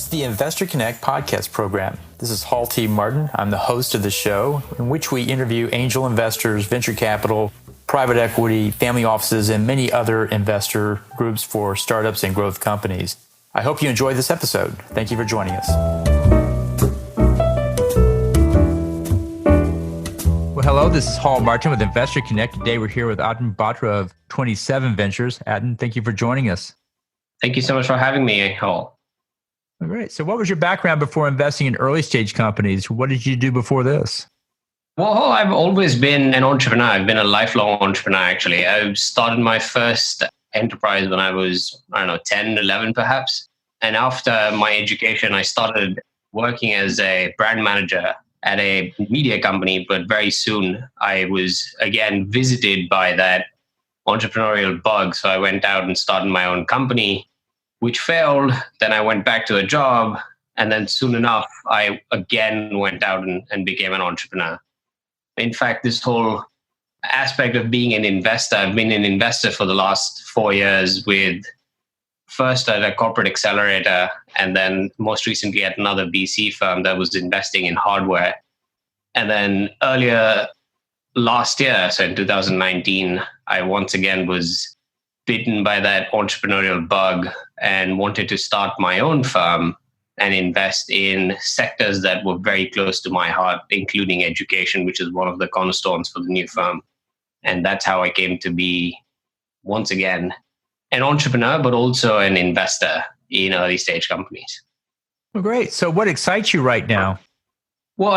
is the Investor Connect podcast program. This is Hall T. Martin. I'm the host of the show, in which we interview angel investors, venture capital, private equity, family offices, and many other investor groups for startups and growth companies. I hope you enjoy this episode. Thank you for joining us. Well, hello, this is Hall Martin with Investor Connect. Today we're here with Atin Batra of 27 Ventures. Atin, thank you for joining us. Thank you so much for having me, Hall. All right. So what was your background before investing in early stage companies? What did you do before this? Well, I've always been an entrepreneur. I've been a lifelong entrepreneur, actually. I started my first enterprise when I was, 10, 11 perhaps. And after my education, I started working as a brand manager at a media company. But very soon, I was again visited by that entrepreneurial bug. So I went out and started my own company, which failed. Then I went back to a job. And then soon enough, I again went out and became an entrepreneur. In fact, this whole aspect of being an investor, I've been an investor for the last 4 years with first at a corporate accelerator and then most recently at another VC firm that was investing in hardware. And then earlier last year, so in 2019, I once again was bitten by that entrepreneurial bug and wanted to start my own firm and invest in sectors that were very close to my heart, including education, which is one of the cornerstones for the new firm. And that's how I came to be, once again, an entrepreneur, but also an investor in early stage companies. Well, great. So what excites you right now? Well,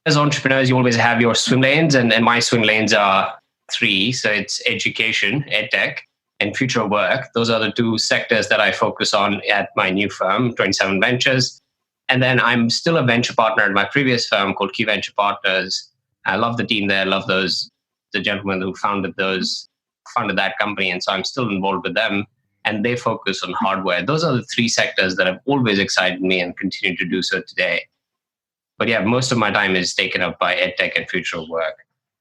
as entrepreneurs, you always have your swim lanes, and my swim lanes are three. So it's education, EdTech, and future of work. Those are the two sectors that I focus on at my new firm, 27 Ventures. And then I'm still a venture partner at my previous firm called Q Venture Partners. I love the team there, love the gentlemen who founded that company. And so I'm still involved with them, and they focus on hardware. Those are the three sectors that have always excited me and continue to do so today. But yeah, most of my time is taken up by EdTech and future of work.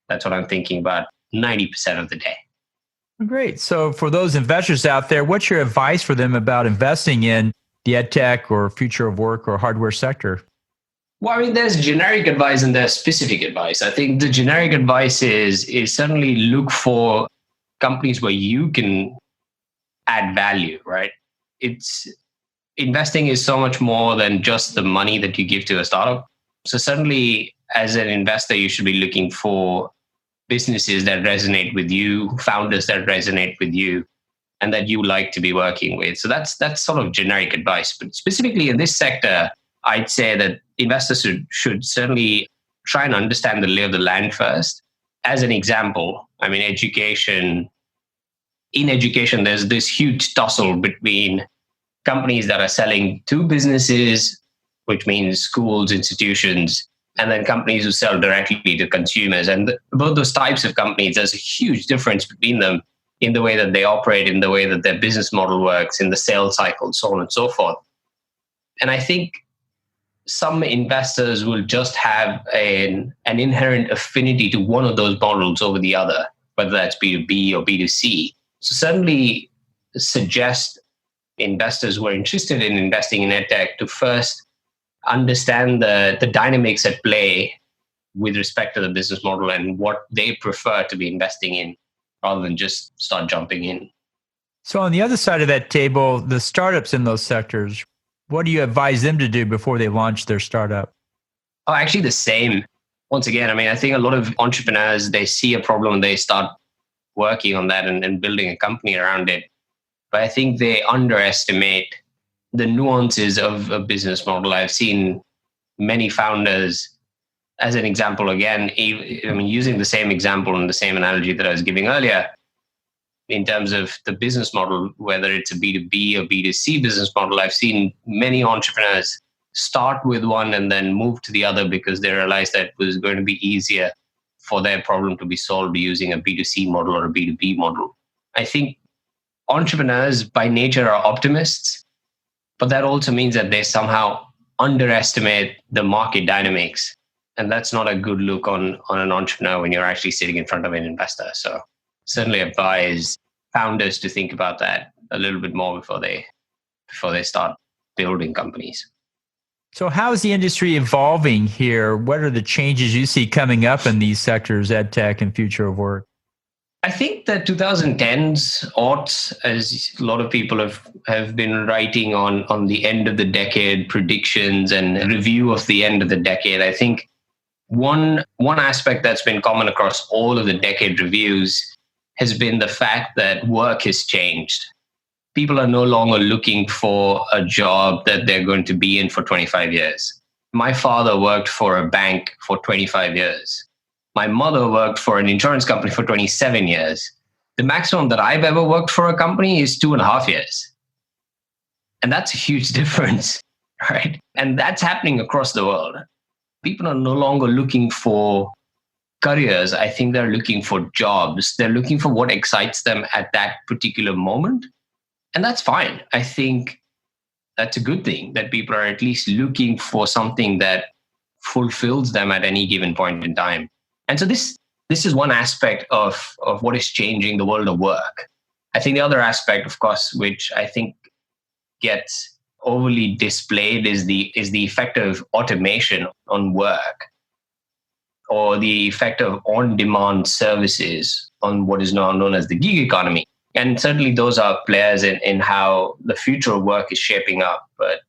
That's what I'm thinking about 90% of the day. Great. So for those investors out there, what's your advice for them about investing in the EdTech or future of work or hardware sector? Well, there's generic advice and there's specific advice. I think the generic advice is certainly look for companies where you can add value, right? Investing is so much more than just the money that you give to a startup. So certainly as an investor, you should be looking for businesses that resonate with you, founders that resonate with you, and that you like to be working with. So that's sort of generic advice. But specifically in this sector, I'd say that investors should certainly try and understand the lay of the land first. As an example, education. In education, there's this huge tussle between companies that are selling to businesses, which means schools, institutions, and then companies who sell directly to consumers. And both those types of companies, there's a huge difference between them in the way that they operate, in the way that their business model works, in the sales cycle, so on and so forth. And I think some investors will just have an inherent affinity to one of those models over the other, whether that's B2B or B2C. So certainly suggest investors who are interested in investing in EdTech to first understand the dynamics at play with respect to the business model and what they prefer to be investing in rather than just start jumping in. So on the other side of that table, the startups in those sectors, what do you advise them to do before they launch their startup? Oh, actually the same. Once again, I think a lot of entrepreneurs, they see a problem and they start working on that and building a company around it. But I think they underestimate the nuances of a business model. I've seen many founders, as an example, again, using the same example and the same analogy that I was giving earlier, in terms of the business model, whether it's a B2B or B2C business model, I've seen many entrepreneurs start with one and then move to the other because they realized that it was going to be easier for their problem to be solved using a B2C model or a B2B model. I think entrepreneurs by nature are optimists, but that also means that they somehow underestimate the market dynamics. And that's not a good look on an entrepreneur when you're actually sitting in front of an investor. So certainly advise founders to think about that a little bit more before they start building companies. So how is the industry evolving here? What are the changes you see coming up in these sectors, EdTech and future of work? I think that 2010s, aughts, as a lot of people have been writing on the end of the decade predictions and review of the end of the decade. I think one aspect that's been common across all of the decade reviews has been the fact that work has changed. People are no longer looking for a job that they're going to be in for 25 years. My father worked for a bank for 25 years. My mother worked for an insurance company for 27 years. The maximum that I've ever worked for a company is 2.5 years. And that's a huge difference, right? And that's happening across the world. People are no longer looking for careers. I think they're looking for jobs. They're looking for what excites them at that particular moment. And that's fine. I think that's a good thing that people are at least looking for something that fulfills them at any given point in time. And so this is one aspect of what is changing the world of work. I think the other aspect, of course, which I think gets overly displayed is the effect of automation on work, or the effect of on-demand services on what is now known as the gig economy. And certainly those are players in how the future of work is shaping up. But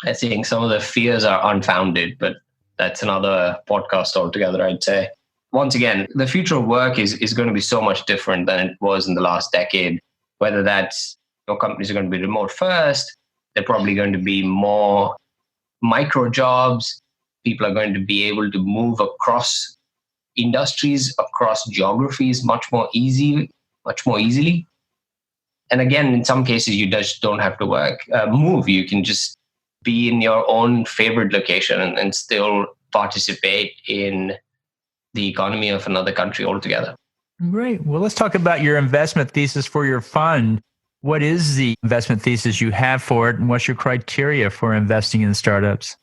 I think some of the fears are unfounded, but that's another podcast altogether, I'd say. Once again, the future of work is going to be so much different than it was in the last decade. Whether that's companies are going to be remote first, they're probably going to be more micro jobs. People are going to be able to move across industries, across geographies much more easily. And again, in some cases, you just don't have to move. You can just be in your own favorite location and still participate in the economy of another country altogether. Great. Well, let's talk about your investment thesis for your fund. What is the investment thesis you have for it, and what's your criteria for investing in startups?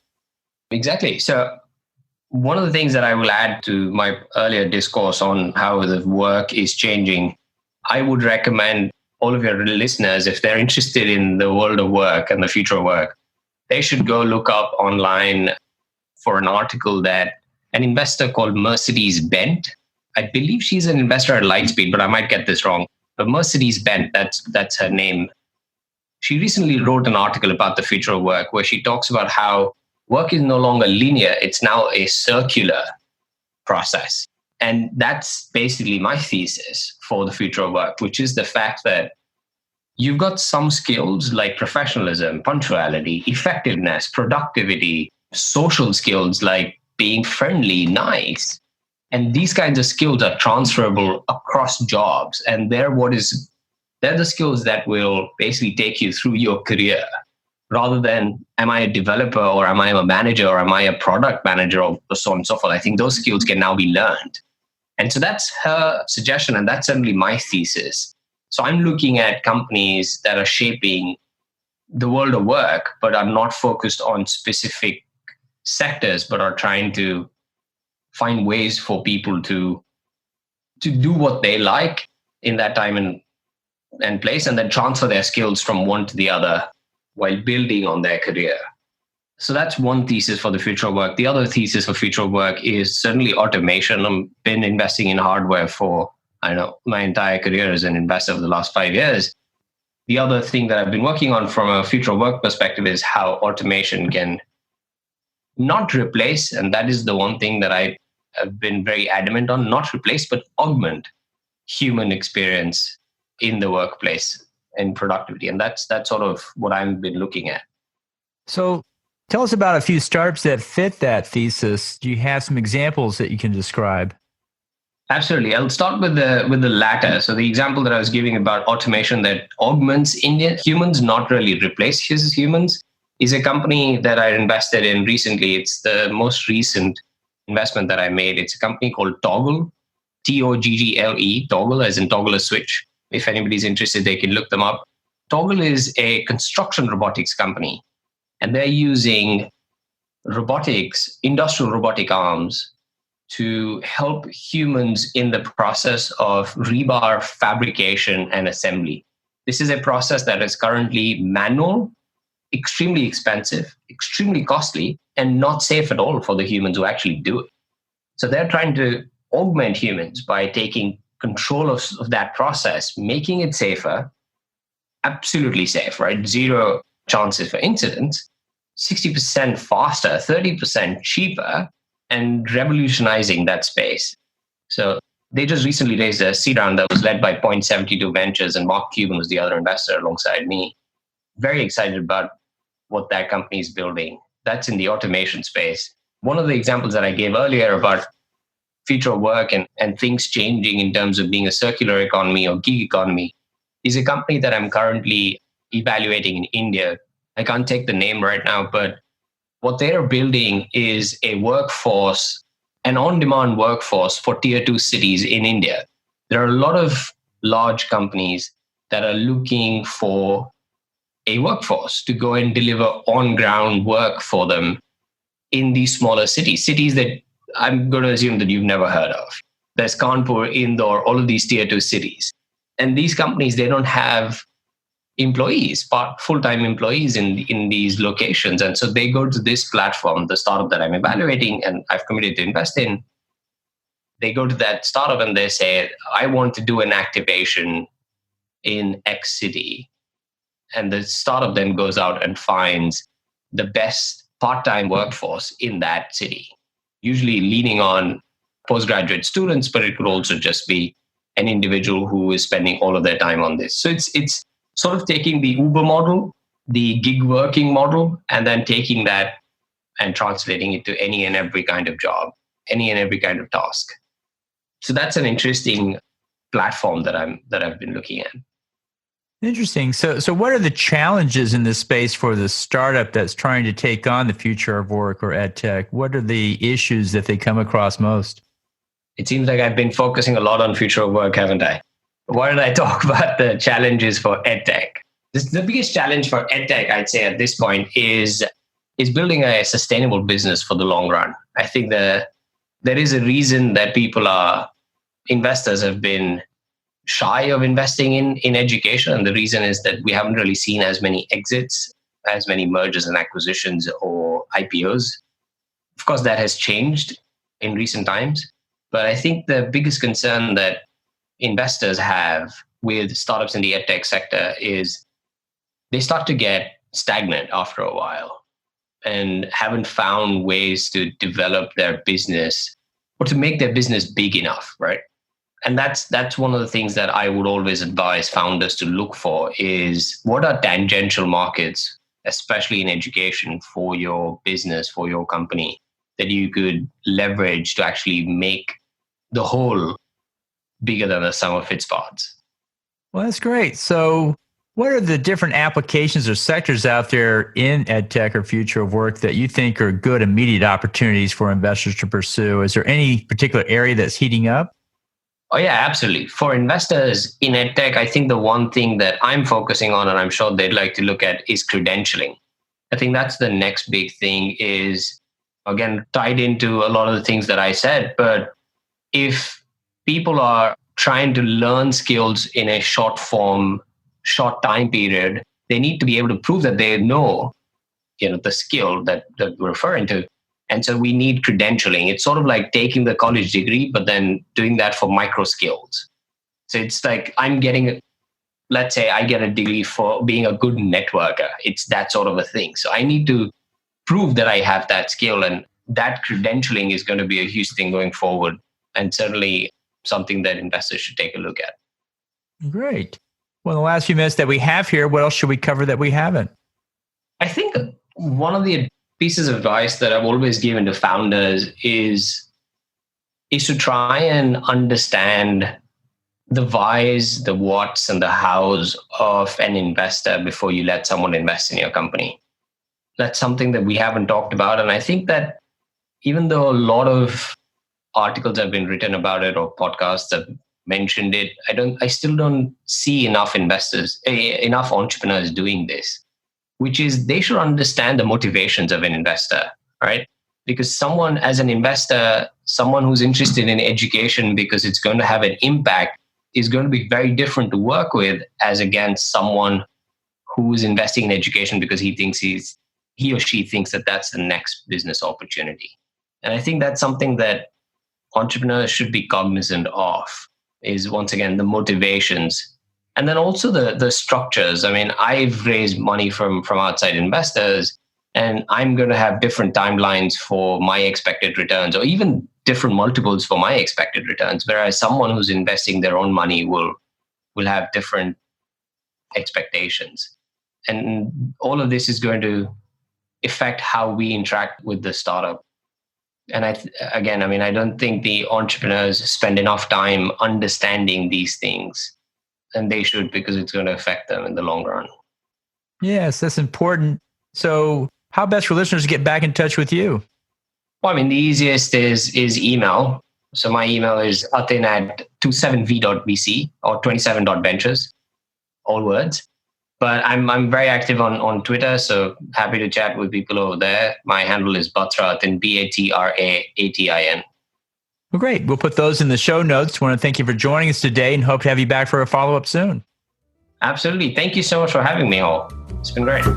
Exactly. So one of the things that I will add to my earlier discourse on how the work is changing, I would recommend all of your listeners, if they're interested in the world of work and the future of work, they should go look up online for an article that an investor called Mercedes Bent, I believe she's an investor at Lightspeed, but I might get this wrong. But Mercedes Bent, that's her name. She recently wrote an article about the future of work where she talks about how work is no longer linear. It's now a circular process. And that's basically my thesis for the future of work, which is the fact that you've got some skills like professionalism, punctuality, effectiveness, productivity, social skills like being friendly, nice. And these kinds of skills are transferable across jobs. And they're the skills that will basically take you through your career, rather than, am I a developer or am I a manager or am I a product manager or so on and so forth. I think those skills can now be learned. And so that's her suggestion. And that's certainly my thesis. So I'm looking at companies that are shaping the world of work, but are not focused on specific sectors, but are trying to find ways for people to do what they like in that time and place, and then transfer their skills from one to the other while building on their career. So that's one thesis for the future of work. The other thesis for future of work is certainly automation. I've been investing in hardware for, my entire career as an investor for the last 5 years. The other thing that I've been working on from a future of work perspective is how automation can not replace, and that is the one thing that I have been very adamant on, not replace, but augment human experience in the workplace and productivity. And that's sort of what I've been looking at. So tell us about a few startups that fit that thesis. Do you have some examples that you can describe? Absolutely. I'll start with the latter. So the example that I was giving about automation that augments humans, not really replaces humans, is a company that I invested in recently. It's the most recent investment that I made. It's a company called Toggle, Toggle, Toggle as in toggle a switch. If anybody's interested, they can look them up. Toggle is a construction robotics company, and they're using robotics, industrial robotic arms, to help humans in the process of rebar fabrication and assembly. This is a process that is currently manual extremely expensive, extremely costly, and not safe at all for the humans who actually do it. So they're trying to augment humans by taking control of that process, making it safer, absolutely safe, right? Zero chances for incidents, 60% faster, 30% cheaper, and revolutionizing that space. So they just recently raised a seed round that was led by Point 72 Ventures, and Mark Cuban was the other investor alongside me. Very excited about what that company is building. That's in the automation space. One of the examples that I gave earlier about future work and things changing in terms of being a circular economy or gig economy is a company that I'm currently evaluating in India. I can't take the name right now, but what they're building is a workforce, an on-demand workforce for tier 2 cities in India. There are a lot of large companies that are looking for a workforce to go and deliver on-ground work for them in these smaller cities that I'm going to assume that you've never heard of. There's Kanpur, Indore, all of these tier 2 cities. And these companies, they don't have employees, full-time employees in these locations. And so they go to this platform, the startup that I'm evaluating and I've committed to invest in. They go to that startup and they say, I want to do an activation in X city. And the startup then goes out and finds the best part-time workforce in that city, usually leaning on postgraduate students, but it could also just be an individual who is spending all of their time on this. So it's sort of taking the Uber model, the gig working model, and then taking that and translating it to any and every kind of job, any and every kind of task. So that's an interesting platform that I've been looking at. Interesting. So what are the challenges in this space for the startup that's trying to take on the future of work or EdTech? What are the issues that they come across most? It seems like I've been focusing a lot on future of work, haven't I? Why don't I talk about the challenges for EdTech? The biggest challenge for EdTech, I'd say at this point, is building a sustainable business for the long run. I think there is a reason that investors have been shy of investing in education. And the reason is that we haven't really seen as many exits, as many mergers and acquisitions or IPOs. Of course, that has changed in recent times. But I think the biggest concern that investors have with startups in the EdTech sector is they start to get stagnant after a while and haven't found ways to develop their business or to make their business big enough, right? And that's one of the things that I would always advise founders to look for is what are tangential markets, especially in education, for your business, for your company, that you could leverage to actually make the whole bigger than the sum of its parts. Well, that's great. So what are the different applications or sectors out there in EdTech or future of work that you think are good immediate opportunities for investors to pursue? Is there any particular area that's heating up? Oh, yeah, absolutely. For investors in EdTech, I think the one thing that I'm focusing on, and I'm sure they'd like to look at, is credentialing. I think that's the next big thing is, again, tied into a lot of the things that I said. But if people are trying to learn skills in a short time period, they need to be able to prove that they know, the skill that we're referring to. And so we need credentialing. It's sort of like taking the college degree, but then doing that for micro skills. So it's like let's say I get a degree for being a good networker. It's that sort of a thing. So I need to prove that I have that skill, and that credentialing is going to be a huge thing going forward, and certainly something that investors should take a look at. Great. Well, in the last few minutes that we have here, what else should we cover that we haven't? I think one of the pieces of advice that I've always given to founders is to try and understand the whys, the whats, and the hows of an investor before you let someone invest in your company. That's something that we haven't talked about. And I think that even though a lot of articles have been written about it or podcasts have mentioned it, I still don't see enough entrepreneurs doing this, which is they should understand the motivations of an investor, right? Because as an investor, someone who's interested in education because it's going to have an impact is going to be very different to work with as against someone who's investing in education because he or she thinks that that's the next business opportunity. And I think that's something that entrepreneurs should be cognizant of, is once again the motivations, and then also the structures. I mean, I've raised money from outside investors, and I'm going to have different timelines for my expected returns, or even different multiples for my expected returns, whereas someone who's investing their own money will have different expectations. And all of this is going to affect how we interact with the startup. And I don't think the entrepreneurs spend enough time understanding these things, and they should, because it's going to affect them in the long run. Yes, that's important. So how best for listeners to get back in touch with you? Well, I mean, the easiest is email. So my email is atin@27v.vc or 27.ventures, all words. But I'm very active on Twitter, so happy to chat with people over there. My handle is Batra, Atin, Batraatin. Well, great. We'll put those in the show notes. I want to thank you for joining us today and hope to have you back for a follow-up soon. Absolutely. Thank you so much for having me, all. It's been great.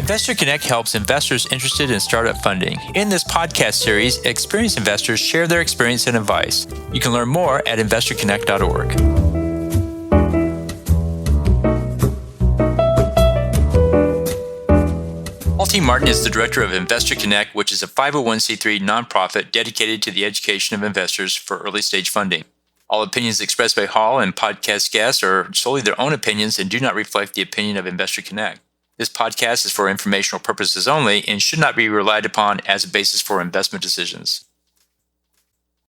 Investor Connect helps investors interested in startup funding. In this podcast series, experienced investors share their experience and advice. You can learn more at investorconnect.org. Atin Martin is the director of Investor Connect, which is a 501c3 nonprofit dedicated to the education of investors for early-stage funding. All opinions expressed by Hall and podcast guests are solely their own opinions and do not reflect the opinion of Investor Connect. This podcast is for informational purposes only and should not be relied upon as a basis for investment decisions.